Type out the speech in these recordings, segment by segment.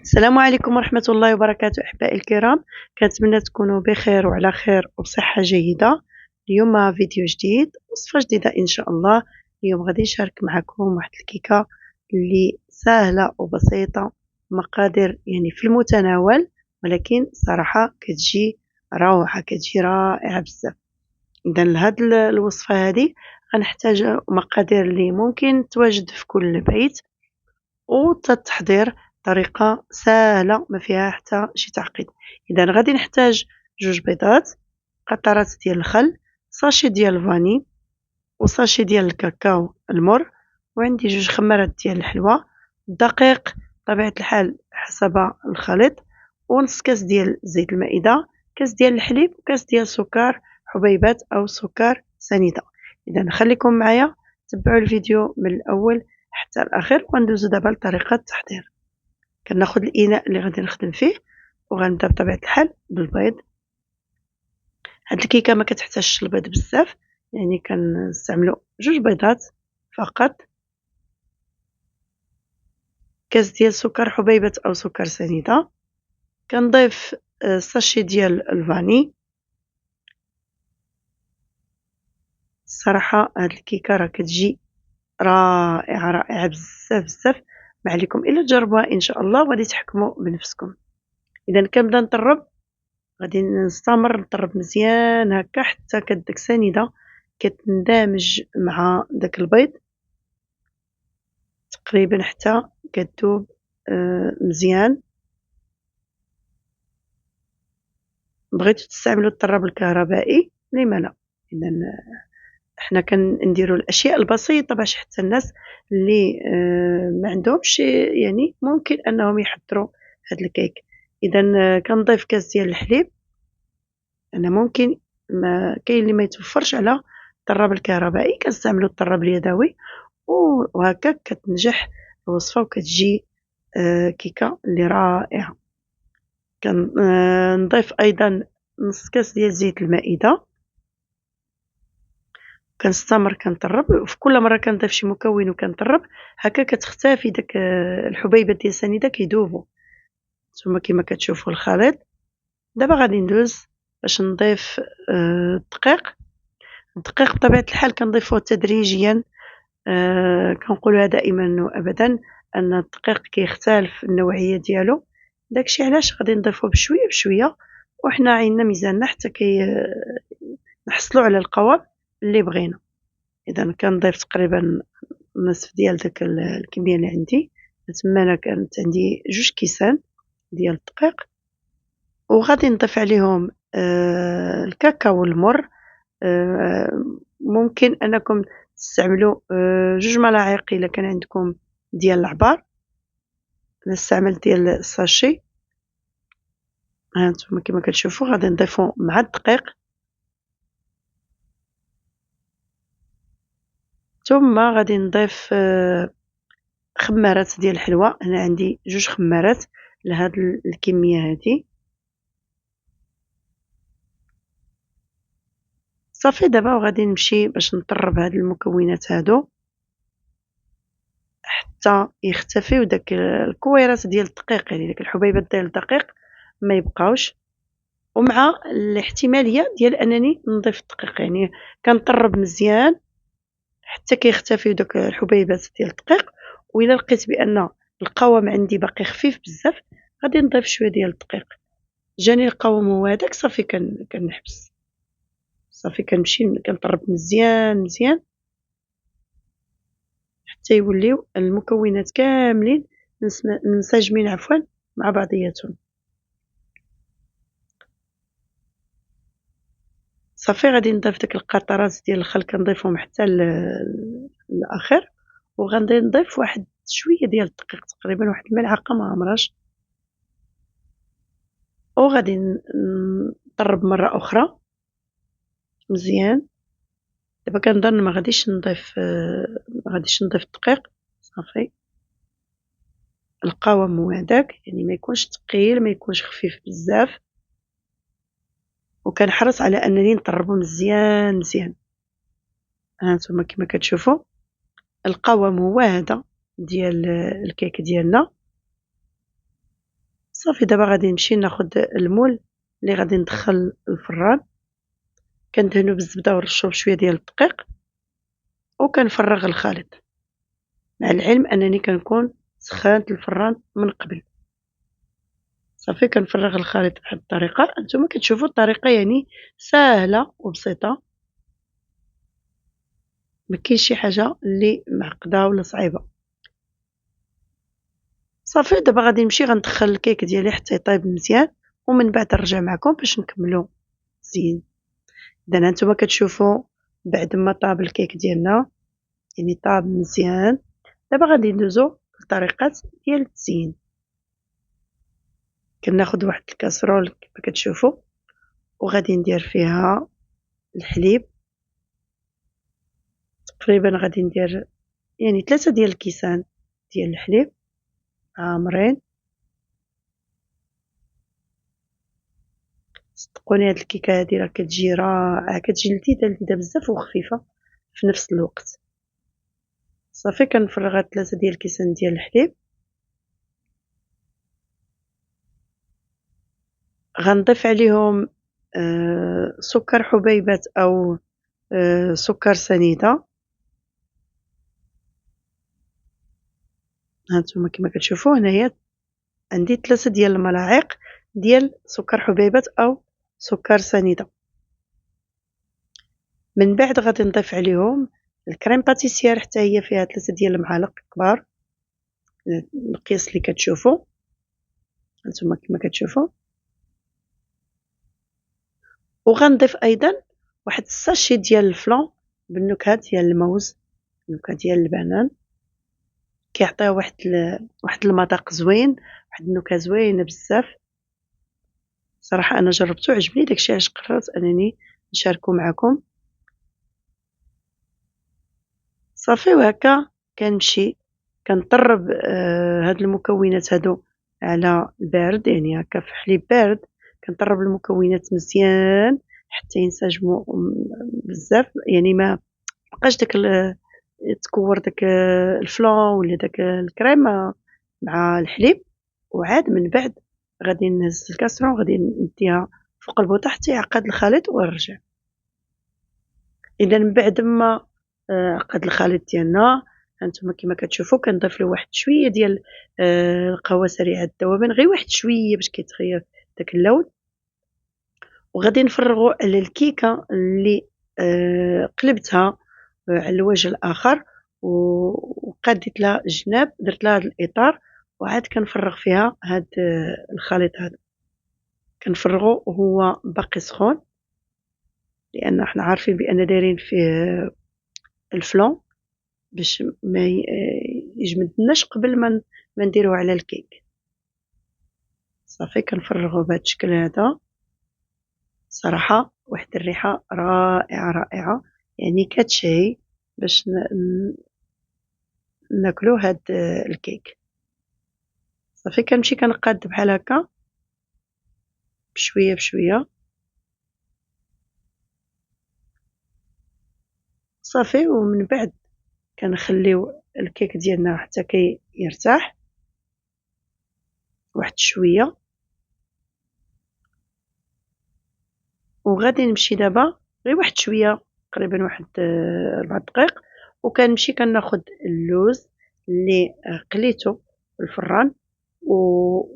السلام عليكم ورحمة الله وبركاته أحبائي الكرام، كنتمنى تكونوا بخير وعلى خير وبصحة جيدة. اليوم فيديو جديد وصفة جديدة إن شاء الله. اليوم غادي نشارك معكم واحد الكيكة اللي سهلة وبسيطة، مقادير يعني في المتناول، ولكن صراحة كتجي روعة، كتجي رائعة بزاف. إذا لهاد الوصفة هذه غنحتاج مقادير اللي ممكن تواجد في كل بيت، والتحضير طريقة سهلة ما فيها حتى شي تعقيد. إذا غادي نحتاج 2 بيضات، قطرات ديال الخل، ساشي ديال الفاني، وساشي ديال الكاكاو المر، وعندي 2 خمارات ديال الحلوى، الدقيق بطبيعة الحال حسب الخليط، ونص كاس ديال زيت المائدة، كاس ديال الحليب، وكاس ديال سكر حبيبات أو سكر سنيدة. إذا خليكم معايا، تبعوا الفيديو من الأول حتى الأخير. وندوزو دابا لطريقة التحضير. كناخد الإناء اللي غادي نخدم فيه، وغنبدا بطبيعة الحال بالبيض. هاد الكيكة ما كتحتاجش البيض بزاف، يعني كنستعملو 2 بيضات فقط، كاس ديال سكر حبيبات أو سكر سنيدة، كنضيف ساشي ديال الفاني. الصراحة هاد الكيكة راه كتجي رائعة رائعة بزاف بزاف، ما عليكم إلا تجربوها إن شاء الله وغادي تحكموا بنفسكم. إذا كنبدا نطرب، غادي نستمر نطرب مزيان هكا حتى كداك سنيدة كتندمج مع داك البيض تقريبا حتى كتذوب مزيان. بغيتو تستعملوا الطراب الكهربائي لما لا. اذا حنا كنديروا الاشياء البسيطه باش حتى الناس اللي ما عندهمش يعني ممكن انهم يحضروا هاد الكيك. اذا كنضيف كاس ديال الحليب، انا ممكن ما كاين اللي ما يتوفرش على الطراب الكهربائي، كنستعملوا الطراب اليدوي، وهكا كتنجح الوصفة وكتجي كيكة اللي رائعة. كنضيف أيضا نص كاس ديال زيت المائدة، كنستمر كنطرب، وفي كل مرة كنضيف شي مكون وكنطرب هكا كتختفي داك الحبيبات ديال السنيدة كيذوبوا. نتوما كما كتشوفوا الخليط. دابا غادي ندوز باش نضيف الدقيق. الدقيق بطبيعة الحال كنضيفوه تدريجيا، كنقولها دائما وابدا ان الدقيق كيختلف النوعيه ديالو، داكشي علاش غادي نضيفوه بشويه بشويه، وحنا عيننا ميزاننا حتى نحصلوا على القوام اللي بغينا. اذا كنضيف تقريبا نصف ديال داك الكميه اللي عندي. تما انا كانت عندي 2 كيسان ديال الدقيق، وغادي نضيف عليهم الكاكاو المر. ممكن انكم تستعملوا 2 ملاعق الا كان عندكم ديال العبار. انا استعملت ديال الساشي. هانتوما كما كتشوفوا غادي نضيفو مع الدقيق، ثم غادي نضيف خمارات ديال الحلوى. انا عندي 2 خمارات لهاد الكميه هذه. صافي دابا وغادي نمشي باش نطرب هاد المكونات هادو حتى يختفيو داك الكويرات ديال الدقيق، يعني داك الحبيبات ديال الدقيق ما يبقاوش، ومع الاحتماليه ديال انني نضيف الدقيق، يعني كنطرب مزيان حتى كيختفيو داك الحبيبات ديال الدقيق. وإلا لقيت بان القوام عندي باقي خفيف بزاف غادي نضيف شويه ديال الدقيق. جاني القوام هو هذاك، صافي كنحبس، صافي كنمشي كنطرب مزيان مزيان حتى يوليو المكونات كاملين منسجمين عفوا مع بعضياتهم. صافي غادي نضيف داك القطرات ديال الخل، كنضيفهم حتى الاخر، وغادي نضيف واحد شويه ديال الدقيق، تقريبا واحد الملعقه ما عمرهاش، وغادي نطرب مره اخرى مزيان. دابا كنظن ما غاديش نضيف الدقيق. صافي القوام هو هذاك، يعني ما يكونش ثقيل ما يكونش خفيف بزاف، وكنحرص على انني نطربو مزيان مزيان. هانتوما كما كتشوفوا القوام هو هذا ديال الكيك ديالنا. صافي دابا غادي نمشي ناخد المول اللي غادي ندخل الفران، كندهنو بالزبدة ونرشو بشوية ديال الدقيق وكنفرغ الخليط، مع العلم أنني كنكون سخّنت الفران من قبل. صافي كنفرغ الخليط بهاد الطريقة. هانتوما كتشوفوا الطريقة يعني ساهلة وبسيطة، مكاينش شي حاجة اللي معقدة ولا صعيبة. صافي دابا غادي نمشي غندخل الكيك ديالي حتى يطيب مزيان ومن بعد نرجع معكم باش نكملو التزيين. إذا هانتوما كتشوفوا بعد ما طاب الكيك ديالنا يعني طاب مزيان، دابا غادي ندوزو لطريقة ديال التزيين. كناخد واحد الكاسرول كما كتشوفوا وغادي ندير فيها الحليب، تقريبا غادي ندير يعني 3 ديال الكيسان ديال الحليب عامرين. صدقوني هاد الكيكه هادي راه كتجي رائعه، كتجي لذيذه بزاف وخفيفه في نفس الوقت. صافي كنفرغ هاد 3 ديال الكيسان ديال الحليب، غنضيف عليهم سكر حبيبات او سكر سنيده. هانتوما كما كتشوفوا هنايا عندي 3 ديال الملاعق ديال سكر حبيبات او سكر سنيده. من بعد غادي نضيف عليهم الكريم باتيسير حتى هي فيها 3 ديال المعالق كبار، المقياس اللي كتشوفوا هانتوما كما كتشوفوا. وغنضيف ايضا واحد الساشي ديال الفلون بالنكهه ديال الموز، النكهه ديال البنان، كيعطيها واحد المذاق زوين، واحد النكهه زوينه بزاف. صراحه انا جربته عجبني، داكشي علاش قررت انني نشاركو معكم. صافي وهكا كنمشي كنطرب هاد المكونات هادو على البارد، يعني هكا في حليب بارد كنطرب المكونات مزيان حتى ينسجموا بزاف، يعني ما بقاش داك تكور داك الفلون ولا داك الكريم مع الحليب. وعاد من بعد غادي نهز الكاسرون غادي نديها فوق البوطه حتى يعقد الخليط ونرجع. اذا من بعد ما عقد الخليط ديالنا هانتوما كما كتشوفوا كنضيف له واحد شويه ديال القهوه سريعه الذوبان، غير واحد شويه باش كيتغير داك اللون. وغادي نفرغوا على الكيكه اللي قلبتها على الوجه الاخر وقاديت لها الجناب، درت لها هذا الاطار وعاد كنفرغ فيها هاد الخليط هذا. كنفرغو وهو باقي سخون لان حنا عارفين بان دايرين فيه الفلون باش ما يجمدناش قبل ما نديروه على الكيك. صافي كنفرغو بهذا الشكل هذا. صراحه واحد الريحه رائعه رائعه، يعني كتشهي باش ناكلو هاد الكيك. صافي كنمشي كنقاد بحال هكا بشويه بشويه. صافي ومن بعد كنخليو الكيك ديالنا حتى كيرتاح واحد شويه. وغادي نمشي دابا غير واحد شويه تقريبا واحد 4 دقائق وكنمشي كناخد اللوز اللي قليته في الفران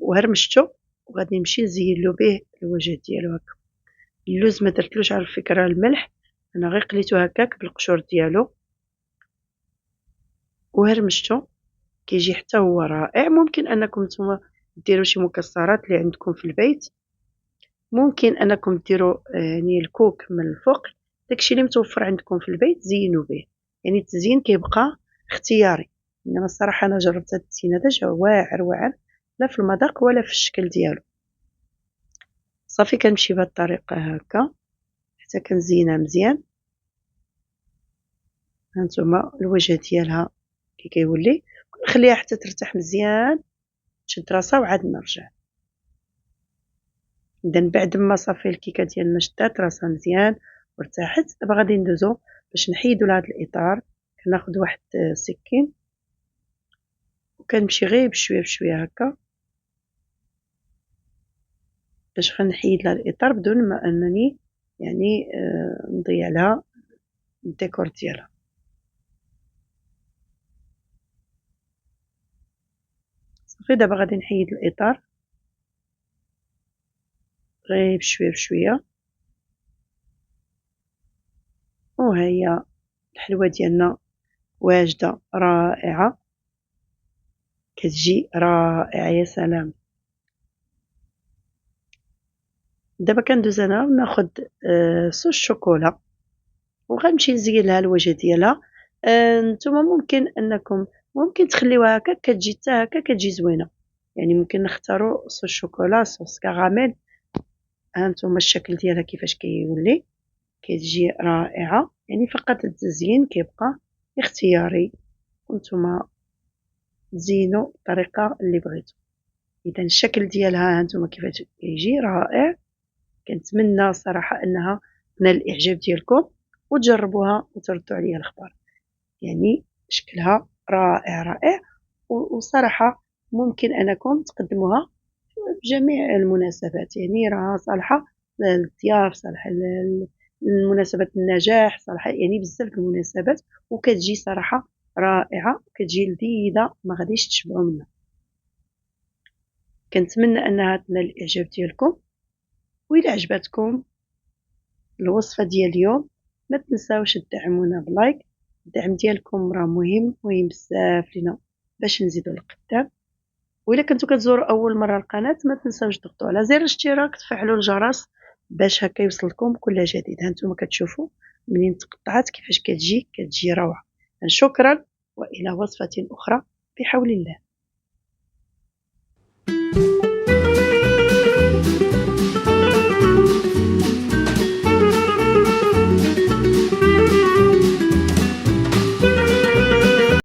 وهرمشته وغادي نمشي نزين له به الوجه ديالو هكا. اللوز ما درتلوش على فكره الملح، انا غير قليته هكاك بالقشور ديالو وهرمشته كيجي حتى هو رائع. ممكن انكم نتوما ديروا شي مكسرات اللي عندكم في البيت، ممكن انكم ديروا يعني الكوك من الفوق، داكشي اللي متوفر عندكم في البيت زينوا به، يعني التزيين كيبقى اختياري. انما الصراحه انا جربت هذا التزيين هذا جا واعر واعر، لا في المذاق ولا في الشكل ديالو. صافي كنمشي بهذه الطريقه هكا حتى كنزينها مزيان. هانتوما الوجه ديالها كي كيولي نخليها حتى ترتاح مزيان تشد راسها وعاد نرجع. اذا بعد ما صافي الكيكه ديالنا شدات راسها مزيان وارتاحت، دابا غادي ندوزو باش نحيدو لهاد الاطار. كناخد واحد السكين وكنمشي غير بشويه بشويه هكا باش غنحيد لها الإطار بدون ما أنني يعني نضيع لها الديكور ديالها. صافي دابا غادي نحيد الإطار غير بشوية بشوية، وهي الحلوة ديالنا واجدة رائعة، كتجي رائعة يا سلام. دابا كندوز أنا وناخد صوص شوكولا وغنمشي نزين لها الوجه ديالها. نتوما ممكن تخليوها هكا كتجي حتى هكا كتجي زوينة، يعني ممكن نختارو صوص شوكولا صوص كراميل. هانتوما الشكل ديالها كيفاش كيولي كتجي رائعة، يعني فقط التزيين كيبقى اختياري وانتوما تزينوا بالطريقة اللي بغيتو. إذا الشكل ديالها هانتوما كيفاش كيجي رائع. كنتمنى صراحة أنها تنال الإعجاب ديالكم وتجربوها وتردوا عليا الأخبار، يعني شكلها رائع رائع. وصراحة ممكن أنكم تقدموها في جميع المناسبات، يعني راها صالحة للضياف، صالحة لمناسبة النجاح، صالحة يعني بزاف د المناسبات، وكتجي صراحة رائعة وكتجي لذيذة ما غاديش تشبعوا منها. كنتمنى أنها تنال الإعجاب ديالكم، وإذا عجبتكم الوصفة ديال اليوم ما تنساوش تدعمونا بلايك. الدعم ديالكم راه مهم بزاف لينا باش نزيدو لقدام. وإلا كنتو كتزوروا أول مرة القناة ما تنساوش تضغطوا على زر الاشتراك تفعلوا الجرس باش هكا يوصلكم كل جديد. هانتوما كتشوفوا منين تقطعات كيفاش كتجي روعة. شكرا وإلى وصفة أخرى بحول الله.